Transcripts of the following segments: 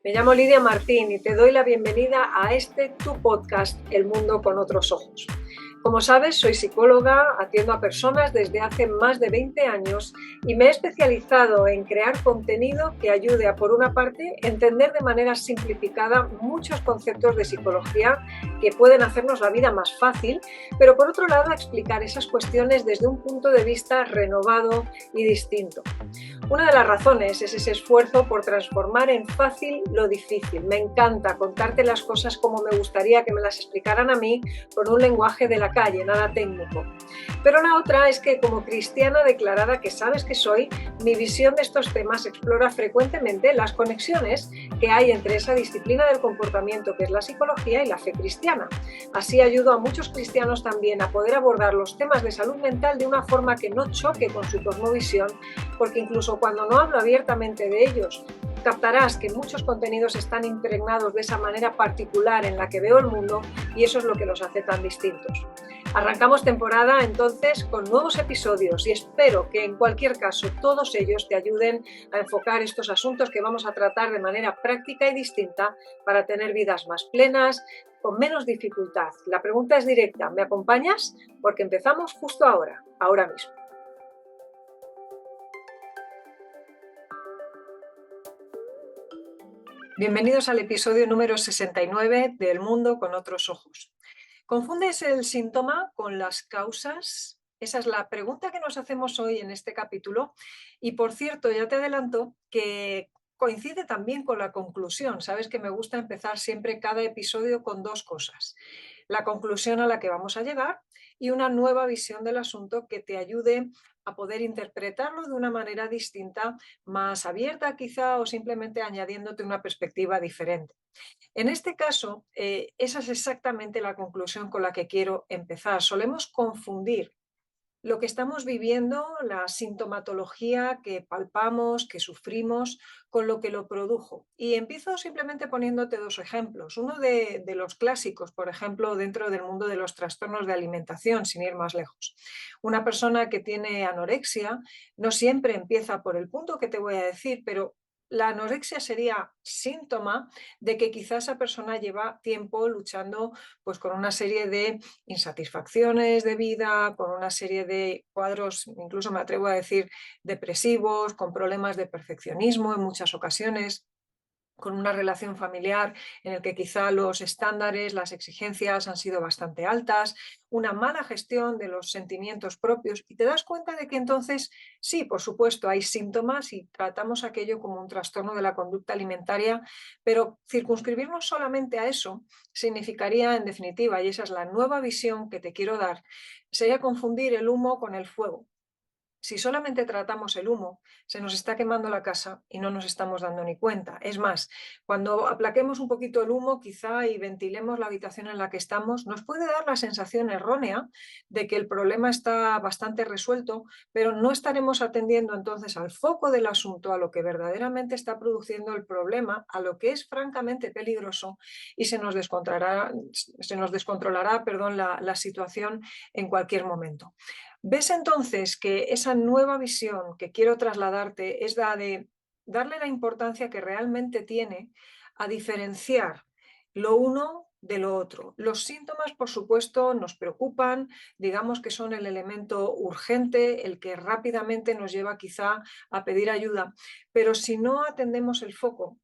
Me llamo Lidia Martín y te doy la bienvenida a tu podcast, El Mundo con Otros Ojos. Como sabes, soy psicóloga, atiendo a personas desde hace más de 20 años y me he especializado en crear contenido que ayude a, por una parte, entender de manera simplificada muchos conceptos de psicología que pueden hacernos la vida más fácil, pero por otro lado, a explicar esas cuestiones desde un punto de vista renovado y distinto. Una de las razones es ese esfuerzo por transformar en fácil lo difícil. Me encanta contarte las cosas como me gustaría que me las explicaran a mí, con un lenguaje de la calle, nada técnico. Pero la otra es que, como cristiana declarada que sabes que soy, mi visión de estos temas explora frecuentemente las conexiones que hay entre esa disciplina del comportamiento que es la psicología y la fe cristiana. Así ayudo a muchos cristianos también a poder abordar los temas de salud mental de una forma que no choque con su cosmovisión, porque incluso cuando no hablo abiertamente de ellos, captarás que muchos contenidos están impregnados de esa manera particular en la que veo el mundo, y eso es lo que los hace tan distintos. Arrancamos temporada entonces con nuevos episodios y espero que en cualquier caso todos ellos te ayuden a enfocar estos asuntos que vamos a tratar de manera práctica y distinta para tener vidas más plenas, con menos dificultad. La pregunta es directa, ¿me acompañas? Porque empezamos justo ahora mismo. Bienvenidos al episodio número 69 de El Mundo con Otros Ojos. ¿Confundes el síntoma con las causas? Esa es la pregunta que nos hacemos hoy en este capítulo. Y por cierto, ya te adelanto que coincide también con la conclusión. Sabes que me gusta empezar siempre cada episodio con dos cosas: la conclusión a la que vamos a llegar y una nueva visión del asunto que te ayude a poder interpretarlo de una manera distinta, más abierta quizá, o simplemente añadiéndote una perspectiva diferente. En este caso, esa es exactamente la conclusión con la que quiero empezar. Solemos confundir lo que estamos viviendo, la sintomatología que palpamos, que sufrimos, con lo que lo produjo. Y empiezo simplemente poniéndote dos ejemplos. Uno de los clásicos, por ejemplo, dentro del mundo de los trastornos de alimentación, sin ir más lejos. Una persona que tiene anorexia no siempre empieza por el punto que te voy a decir, pero la anorexia sería síntoma de que quizás esa persona lleva tiempo luchando, pues, con una serie de insatisfacciones de vida, con una serie de cuadros, incluso me atrevo a decir, depresivos, con problemas de perfeccionismo en muchas ocasiones, con una relación familiar en el que quizá los estándares, las exigencias han sido bastante altas, una mala gestión de los sentimientos propios, y te das cuenta de que entonces sí, por supuesto, hay síntomas y tratamos aquello como un trastorno de la conducta alimentaria, pero circunscribirnos solamente a eso significaría, en definitiva, y esa es la nueva visión que te quiero dar, sería confundir el humo con el fuego. Si solamente tratamos el humo, se nos está quemando la casa y no nos estamos dando ni cuenta. Es más, cuando aplaquemos un poquito el humo, quizá, y ventilemos la habitación en la que estamos, nos puede dar la sensación errónea de que el problema está bastante resuelto, pero no estaremos atendiendo entonces al foco del asunto, a lo que verdaderamente está produciendo el problema, a lo que es francamente peligroso, y se nos descontrolará, la situación en cualquier momento. ¿Ves entonces que esa nueva visión que quiero trasladarte es la de darle la importancia que realmente tiene a diferenciar lo uno de lo otro? Los síntomas, por supuesto, nos preocupan, digamos que son el elemento urgente, el que rápidamente nos lleva quizá a pedir ayuda, pero si no atendemos el foco,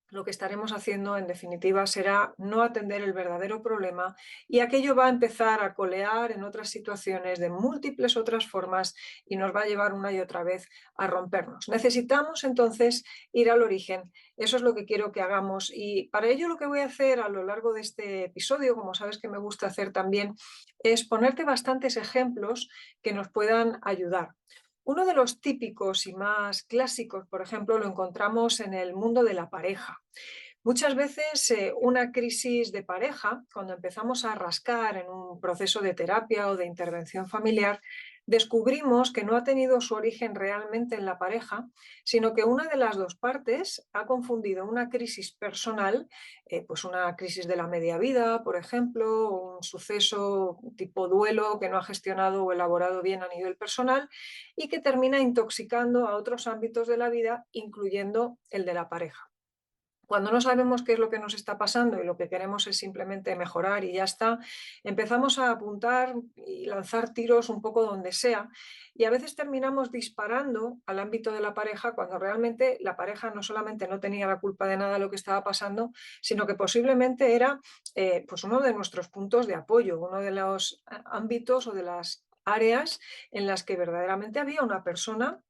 lo que estaremos haciendo, en definitiva, será no atender el verdadero problema, y aquello va a empezar a colear en otras situaciones de múltiples otras formas y nos va a llevar una y otra vez a rompernos. Necesitamos entonces ir al origen. Eso es lo que quiero que hagamos, y para ello lo que voy a hacer a lo largo de este episodio, como sabes que me gusta hacer también, es ponerte bastantes ejemplos que nos puedan ayudar. Uno de los típicos y más clásicos, por ejemplo, lo encontramos en el mundo de la pareja. Muchas veces una crisis de pareja, cuando empezamos a rascar en un proceso de terapia o de intervención familiar, descubrimos que no ha tenido su origen realmente en la pareja, sino que una de las dos partes ha confundido una crisis personal, pues una crisis de la media vida, por ejemplo, o un suceso tipo duelo que no ha gestionado o elaborado bien a nivel personal, y que termina intoxicando a otros ámbitos de la vida, incluyendo el de la pareja. Cuando no sabemos qué es lo que nos está pasando y lo que queremos es simplemente mejorar y ya está, empezamos a apuntar y lanzar tiros un poco donde sea y a veces terminamos disparando al ámbito de la pareja cuando realmente la pareja no solamente no tenía la culpa de nada de lo que estaba pasando, sino que posiblemente era pues uno de nuestros puntos de apoyo, uno de los ámbitos o de las áreas en las que verdaderamente había una persona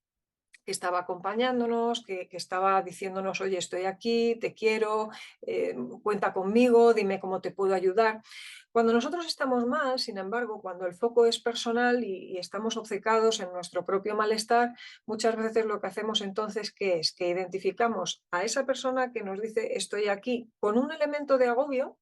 que estaba acompañándonos, que estaba diciéndonos, oye, estoy aquí, te quiero, cuenta conmigo, dime cómo te puedo ayudar. Cuando nosotros estamos mal, sin embargo, cuando el foco es personal y estamos obcecados en nuestro propio malestar, muchas veces lo que hacemos entonces, ¿qué es? Que identificamos a esa persona que nos dice estoy aquí con un elemento de agobio.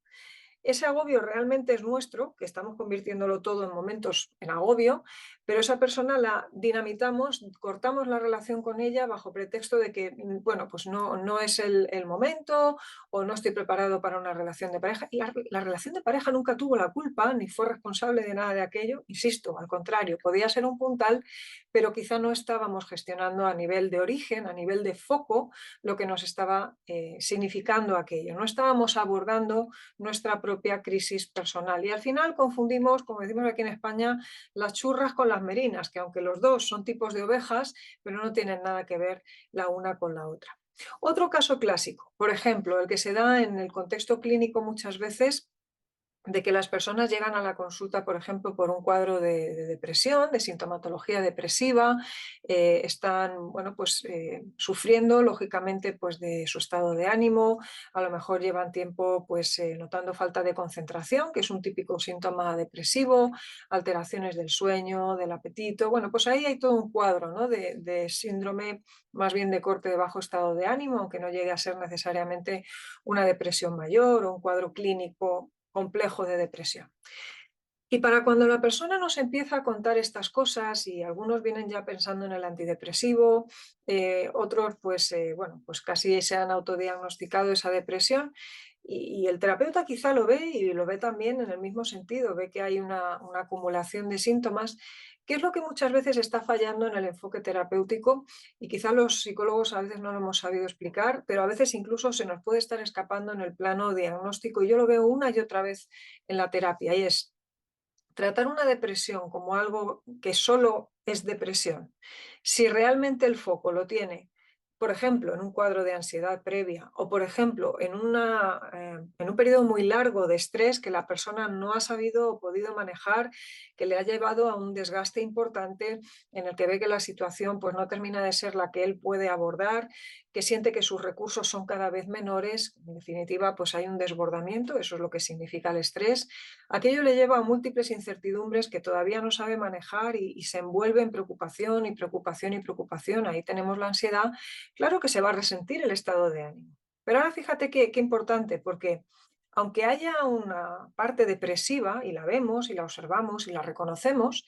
Ese agobio realmente es nuestro, que estamos convirtiéndolo todo en momentos en agobio, pero esa persona la dinamitamos, cortamos la relación con ella bajo pretexto de que, bueno, pues no es el momento o no estoy preparado para una relación de pareja. Y la relación de pareja nunca tuvo la culpa ni fue responsable de nada de aquello. Insisto, al contrario, podía ser un puntal, pero quizá no estábamos gestionando a nivel de origen, a nivel de foco, lo que nos estaba significando aquello. No estábamos abordando nuestra propia crisis personal. Y al final confundimos, como decimos aquí en España, las churras con las merinas, que aunque los dos son tipos de ovejas, pero no tienen nada que ver la una con la otra. Otro caso clásico, por ejemplo, el que se da en el contexto clínico muchas veces de que las personas llegan a la consulta, por ejemplo, por un cuadro de depresión, de sintomatología depresiva, están bueno, pues, sufriendo lógicamente pues, de su estado de ánimo, a lo mejor llevan tiempo pues, notando falta de concentración, que es un típico síntoma depresivo, alteraciones del sueño, del apetito, bueno, pues ahí hay todo un cuadro, ¿no? de síndrome más bien de corte de bajo estado de ánimo, aunque no llegue a ser necesariamente una depresión mayor o un cuadro clínico complejo de depresión. Y para cuando la persona nos empieza a contar estas cosas, y algunos vienen ya pensando en el antidepresivo, otros pues, bueno, pues casi se han autodiagnosticado esa depresión, y el terapeuta quizá lo ve y lo ve también en el mismo sentido, ve que hay una acumulación de síntomas, que es lo que muchas veces está fallando en el enfoque terapéutico y quizá los psicólogos a veces no lo hemos sabido explicar, pero a veces incluso se nos puede estar escapando en el plano diagnóstico y yo lo veo una y otra vez en la terapia y es tratar una depresión como algo que solo es depresión, si realmente el foco lo tiene, por ejemplo, en un cuadro de ansiedad previa o, por ejemplo, en un periodo muy largo de estrés que la persona no ha sabido o podido manejar, que le ha llevado a un desgaste importante en el que ve que la situación pues, no termina de ser la que él puede abordar, que siente que sus recursos son cada vez menores, en definitiva, pues hay un desbordamiento, eso es lo que significa el estrés. Aquello le lleva a múltiples incertidumbres que todavía no sabe manejar y se envuelve en preocupación y preocupación y preocupación. Ahí tenemos la ansiedad. Claro que se va a resentir el estado de ánimo. Pero ahora fíjate qué importante, porque aunque haya una parte depresiva, y la vemos y la observamos y la reconocemos,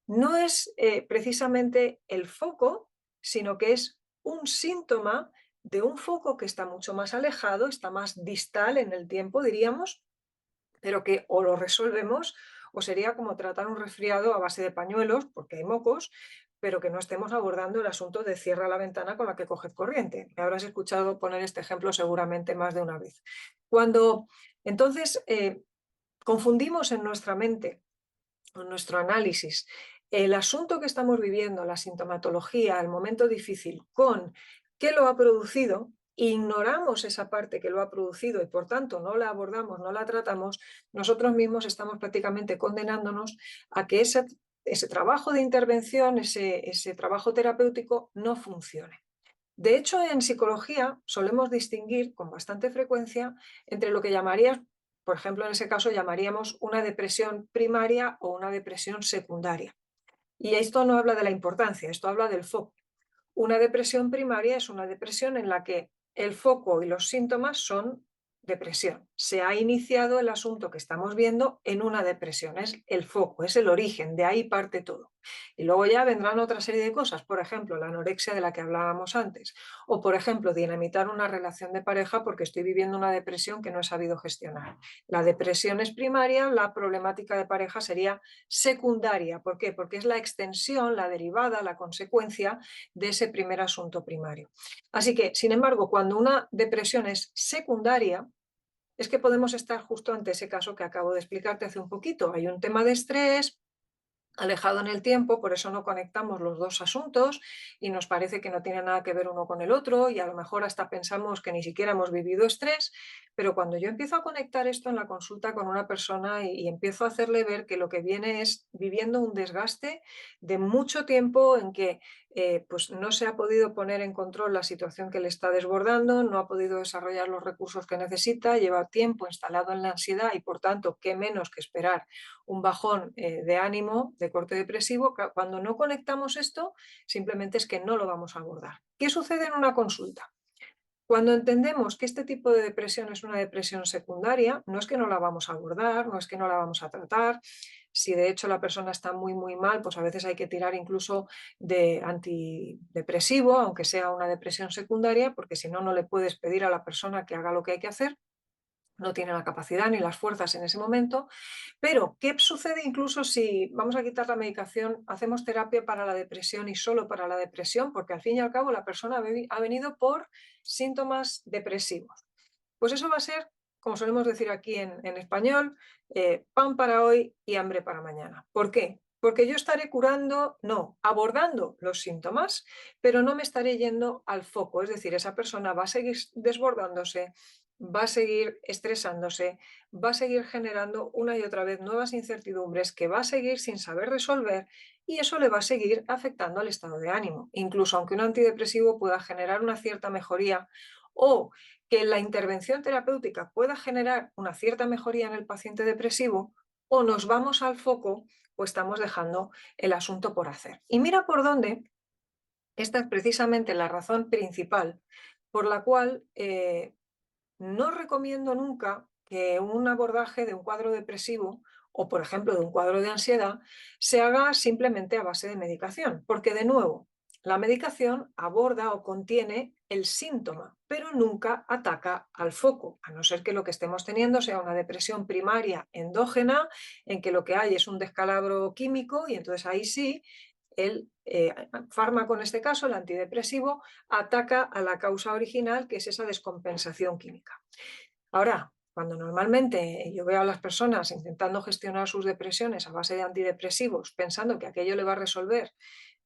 no es precisamente el foco, sino que es un síntoma de un foco que está mucho más alejado, está más distal en el tiempo, diríamos, pero que o lo resolvemos o sería como tratar un resfriado a base de pañuelos, porque hay mocos, pero que no estemos abordando el asunto de cierra la ventana con la que coges corriente. Me habrás escuchado poner este ejemplo seguramente más de una vez. Cuando entonces confundimos en nuestra mente, en nuestro análisis, el asunto que estamos viviendo, la sintomatología, el momento difícil, con qué lo ha producido, ignoramos esa parte que lo ha producido y por tanto no la abordamos, no la tratamos, nosotros mismos estamos prácticamente condenándonos a que ese trabajo de intervención, ese trabajo terapéutico no funcione. De hecho, en psicología solemos distinguir con bastante frecuencia entre lo que llamarías, por ejemplo, en ese caso llamaríamos una depresión primaria o una depresión secundaria. Y esto no habla de la importancia, esto habla del foco. Una depresión primaria es una depresión en la que el foco y los síntomas son depresión. Se ha iniciado el asunto que estamos viendo en una depresión, es el foco, es el origen, de ahí parte todo. Y luego ya vendrán otra serie de cosas, por ejemplo, la anorexia de la que hablábamos antes, o por ejemplo, dinamitar una relación de pareja porque estoy viviendo una depresión que no he sabido gestionar. La depresión es primaria, la problemática de pareja sería secundaria. ¿Por qué? Porque es la extensión, la derivada, la consecuencia de ese primer asunto primario. Así que, sin embargo, cuando una depresión es secundaria, es que podemos estar justo ante ese caso que acabo de explicarte hace un poquito. Hay un tema de estrés alejado en el tiempo, por eso no conectamos los dos asuntos y nos parece que no tiene nada que ver uno con el otro y a lo mejor hasta pensamos que ni siquiera hemos vivido estrés, pero cuando yo empiezo a conectar esto en la consulta con una persona y empiezo a hacerle ver que lo que viene es viviendo un desgaste de mucho tiempo en que pues no se ha podido poner en control la situación que le está desbordando, no ha podido desarrollar los recursos que necesita, lleva tiempo instalado en la ansiedad y por tanto, qué menos que esperar un bajón de ánimo, de corte depresivo. Cuando no conectamos esto, simplemente es que no lo vamos a abordar. ¿Qué sucede en una consulta? Cuando entendemos que este tipo de depresión es una depresión secundaria, no es que no la vamos a abordar, no es que no la vamos a tratar. Si de hecho la persona está muy, muy mal, pues a veces hay que tirar incluso de antidepresivo, aunque sea una depresión secundaria, porque si no, no le puedes pedir a la persona que haga lo que hay que hacer. No tiene la capacidad ni las fuerzas en ese momento. Pero, ¿qué sucede incluso si vamos a quitar la medicación, hacemos terapia para la depresión y solo para la depresión? Porque al fin y al cabo la persona ha venido por síntomas depresivos. Pues eso va a ser, como solemos decir aquí en español, pan para hoy y hambre para mañana. ¿Por qué? Porque yo estaré curando, no, abordando los síntomas, pero no me estaré yendo al foco. Es decir, esa persona va a seguir desbordándose, va a seguir estresándose, va a seguir generando una y otra vez nuevas incertidumbres que va a seguir sin saber resolver y eso le va a seguir afectando al estado de ánimo. Incluso aunque un antidepresivo pueda generar una cierta mejoría o que la intervención terapéutica pueda generar una cierta mejoría en el paciente depresivo, o nos vamos al foco o estamos dejando el asunto por hacer. Y mira por dónde, esta es precisamente la razón principal por la cual no recomiendo nunca que un abordaje de un cuadro depresivo o, por ejemplo, de un cuadro de ansiedad se haga simplemente a base de medicación, porque de nuevo, la medicación aborda o contiene el síntoma, pero nunca ataca al foco, a no ser que lo que estemos teniendo sea una depresión primaria endógena, en que lo que hay es un descalabro químico y entonces ahí sí el fármaco, en este caso el antidepresivo, ataca a la causa original, que es esa descompensación química. Ahora, cuando normalmente yo veo a las personas intentando gestionar sus depresiones a base de antidepresivos, pensando que aquello le va a resolver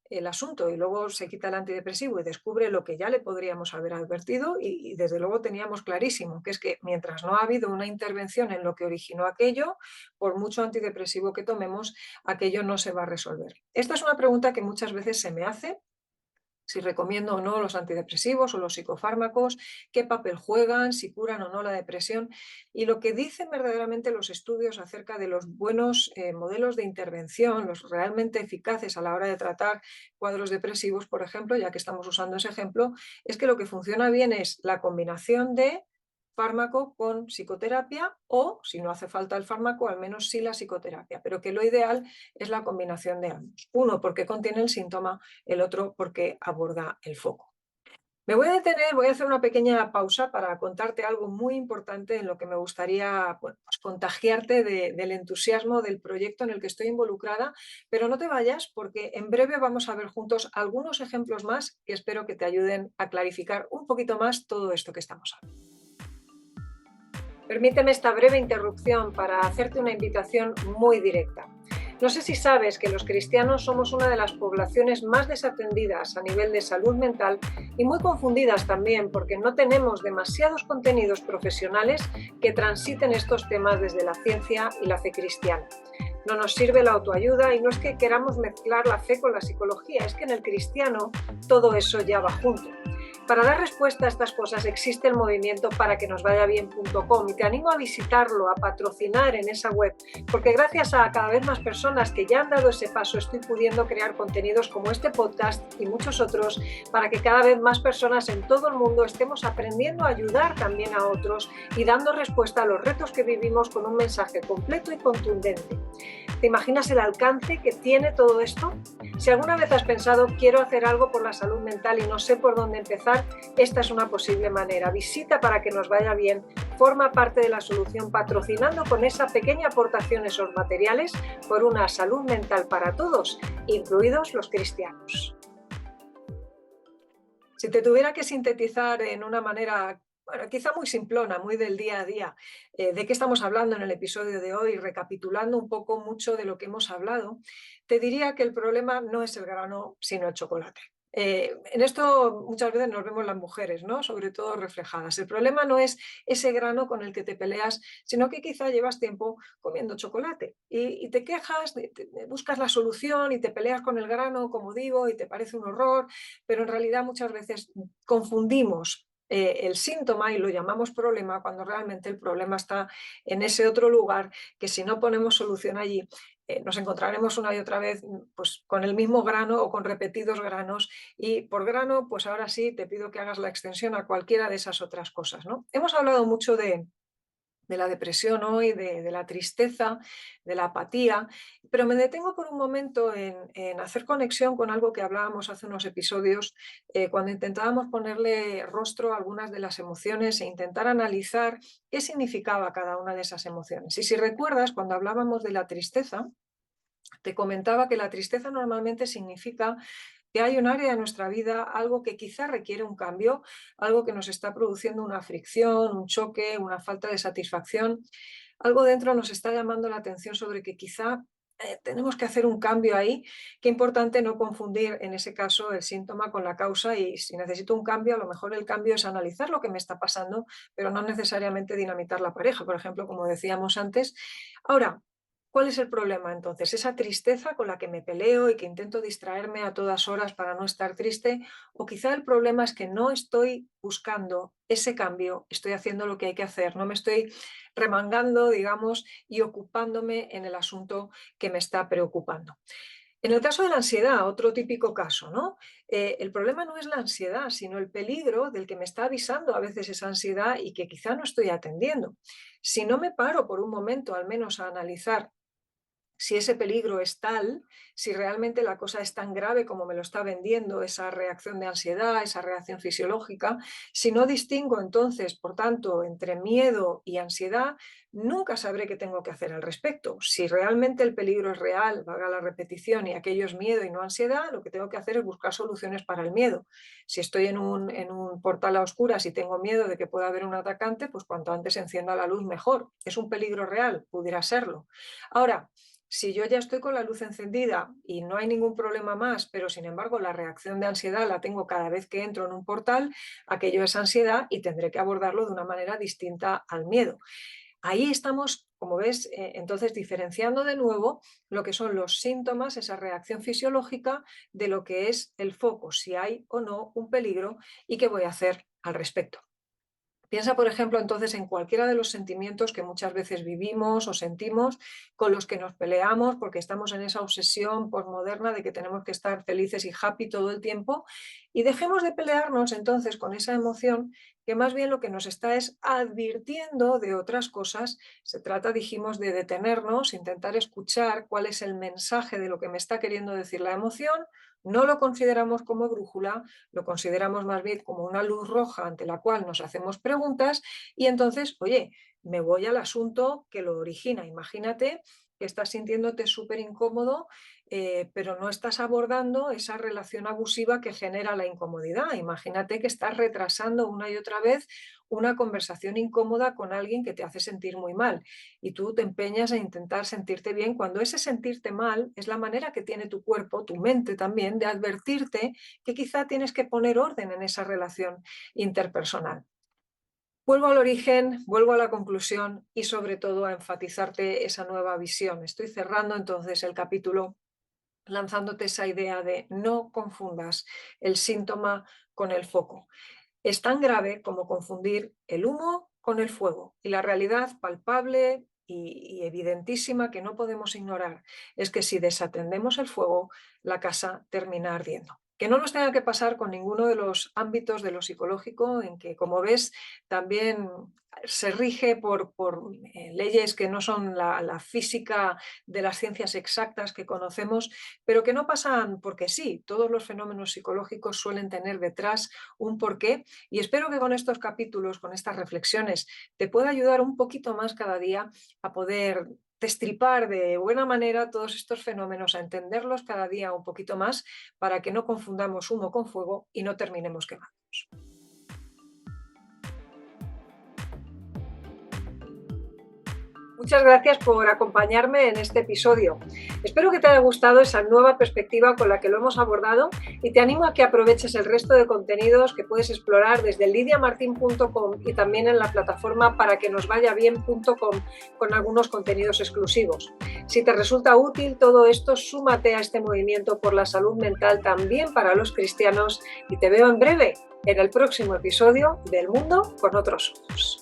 el asunto y luego se quita el antidepresivo y descubre lo que ya le podríamos haber advertido y desde luego teníamos clarísimo, que es que mientras no ha habido una intervención en lo que originó aquello, por mucho antidepresivo que tomemos, aquello no se va a resolver. Esta es una pregunta que muchas veces se me hace, si recomiendo o no los antidepresivos o los psicofármacos, qué papel juegan, si curan o no la depresión. Y lo que dicen verdaderamente los estudios acerca de los buenos modelos de intervención, los realmente eficaces a la hora de tratar cuadros depresivos, por ejemplo, ya que estamos usando ese ejemplo, es que lo que funciona bien es la combinación de fármaco con psicoterapia o, si no hace falta el fármaco, al menos sí la psicoterapia, pero que lo ideal es la combinación de ambos. Uno porque contiene el síntoma, el otro porque aborda el foco. Me voy a detener, voy a hacer una pequeña pausa para contarte algo muy importante en lo que me gustaría pues contagiarte del entusiasmo del proyecto en el que estoy involucrada, pero no te vayas porque en breve vamos a ver juntos algunos ejemplos más que espero que te ayuden a clarificar un poquito más todo esto que estamos hablando. Permíteme esta breve interrupción para hacerte una invitación muy directa. No sé si sabes que los cristianos somos una de las poblaciones más desatendidas a nivel de salud mental y muy confundidas también porque no tenemos demasiados contenidos profesionales que transiten estos temas desde la ciencia y la fe cristiana. No nos sirve la autoayuda y no es que queramos mezclar la fe con la psicología, es que en el cristiano todo eso ya va junto. Para dar respuesta a estas cosas existe el movimiento paraquenosvayabien.com y te animo a visitarlo, a patrocinar en esa web, porque gracias a cada vez más personas que ya han dado ese paso estoy pudiendo crear contenidos como este podcast y muchos otros para que cada vez más personas en todo el mundo estemos aprendiendo a ayudar también a otros y dando respuesta a los retos que vivimos con un mensaje completo y contundente. ¿Te imaginas el alcance que tiene todo esto? Si alguna vez has pensado, quiero hacer algo por la salud mental y no sé por dónde empezar, esta es una posible manera. Visita Para que nos vaya bien, forma parte de la solución patrocinando con esa pequeña aportación esos materiales por una salud mental para todos, incluidos los cristianos. Si te tuviera que sintetizar en una manera, bueno, quizá muy simplona, muy del día a día, de qué estamos hablando en el episodio de hoy, recapitulando un poco mucho de lo que hemos hablado, te diría que el problema no es el grano, sino el chocolate. En esto muchas veces nos vemos las mujeres, ¿no? Sobre todo reflejadas. El problema no es ese grano con el que te peleas, sino que quizá llevas tiempo comiendo chocolate y te quejas, buscas la solución y te peleas con el grano, como digo, y te parece un horror, pero en realidad muchas veces confundimos el síntoma y lo llamamos problema cuando realmente el problema está en ese otro lugar que si no ponemos solución allí nos encontraremos una y otra vez pues, con el mismo grano o con repetidos granos y por grano pues ahora sí te pido que hagas la extensión a cualquiera de esas otras cosas, ¿no? Hemos hablado mucho de la depresión hoy, de la tristeza, de la apatía, pero me detengo por un momento en hacer conexión con algo que hablábamos hace unos episodios, cuando intentábamos ponerle rostro a algunas de las emociones e intentar analizar qué significaba cada una de esas emociones. Y si recuerdas, cuando hablábamos de la tristeza, te comentaba que la tristeza normalmente significa que hay un área de nuestra vida, algo que quizá requiere un cambio, algo que nos está produciendo una fricción, un choque, una falta de satisfacción. Algo dentro nos está llamando la atención sobre que quizá tenemos que hacer un cambio ahí. Qué importante no confundir en ese caso el síntoma con la causa y si necesito un cambio, a lo mejor el cambio es analizar lo que me está pasando, pero no necesariamente dinamitar la pareja, por ejemplo, como decíamos antes. Ahora, ¿cuál es el problema entonces? ¿Esa tristeza con la que me peleo y que intento distraerme a todas horas para no estar triste? ¿O quizá el problema es que no estoy buscando ese cambio, estoy haciendo lo que hay que hacer, no me estoy remangando, digamos, y ocupándome en el asunto que me está preocupando? En el caso de la ansiedad, otro típico caso, ¿no? El problema no es la ansiedad, sino el peligro del que me está avisando a veces esa ansiedad y que quizá no estoy atendiendo. Si no me paro por un momento al menos a analizar si ese peligro es tal, si realmente la cosa es tan grave como me lo está vendiendo esa reacción de ansiedad, esa reacción fisiológica, si no distingo entonces, por tanto, entre miedo y ansiedad, nunca sabré qué tengo que hacer al respecto. Si realmente el peligro es real, valga la repetición, y aquello es miedo y no ansiedad, lo que tengo que hacer es buscar soluciones para el miedo. Si estoy en un portal a oscuras y tengo miedo de que pueda haber un atacante, pues cuanto antes encienda la luz mejor. ¿Es un peligro real? Pudiera serlo. Ahora, si yo ya estoy con la luz encendida y no hay ningún problema más, pero sin embargo la reacción de ansiedad la tengo cada vez que entro en un portal, aquello es ansiedad y tendré que abordarlo de una manera distinta al miedo. Ahí estamos, como ves, entonces diferenciando de nuevo lo que son los síntomas, esa reacción fisiológica, de lo que es el foco, si hay o no un peligro y qué voy a hacer al respecto. Piensa, por ejemplo, entonces en cualquiera de los sentimientos que muchas veces vivimos o sentimos, con los que nos peleamos porque estamos en esa obsesión postmoderna de que tenemos que estar felices y happy todo el tiempo, y dejemos de pelearnos entonces con esa emoción que más bien lo que nos está es advirtiendo de otras cosas. Se trata, dijimos, de detenernos, intentar escuchar cuál es el mensaje de lo que me está queriendo decir la emoción. No lo consideramos como brújula, lo consideramos más bien como una luz roja ante la cual nos hacemos preguntas y entonces, oye, me voy al asunto que lo origina. Imagínate que estás sintiéndote súper incómodo, pero no estás abordando esa relación abusiva que genera la incomodidad. Imagínate que estás retrasando una y otra vez una conversación incómoda con alguien que te hace sentir muy mal y tú te empeñas a intentar sentirte bien cuando ese sentirte mal es la manera que tiene tu cuerpo, tu mente también, de advertirte que quizá tienes que poner orden en esa relación interpersonal. Vuelvo al origen, vuelvo a la conclusión y sobre todo a enfatizarte esa nueva visión. Estoy cerrando entonces el capítulo lanzándote esa idea de no confundas el síntoma con el foco. Es tan grave como confundir el humo con el fuego, y la realidad palpable y evidentísima que no podemos ignorar es que si desatendemos el fuego, la casa termina ardiendo. Que no nos tenga que pasar con ninguno de los ámbitos de lo psicológico, en que, como ves, también se rige por leyes que no son la física de las ciencias exactas que conocemos, pero que no pasan porque sí. Todos los fenómenos psicológicos suelen tener detrás un porqué, y espero que con estos capítulos, con estas reflexiones, te pueda ayudar un poquito más cada día a poder destripar de buena manera todos estos fenómenos, a entenderlos cada día un poquito más, para que no confundamos humo con fuego y no terminemos quemándonos. Muchas gracias por acompañarme en este episodio. Espero que te haya gustado esa nueva perspectiva con la que lo hemos abordado, y te animo a que aproveches el resto de contenidos que puedes explorar desde lidiamartin.com y también en la plataforma paraquenosvayabien.com, con algunos contenidos exclusivos. Si te resulta útil todo esto, súmate a este movimiento por la salud mental también para los cristianos, y te veo en breve en el próximo episodio del Mundo con otros ojos.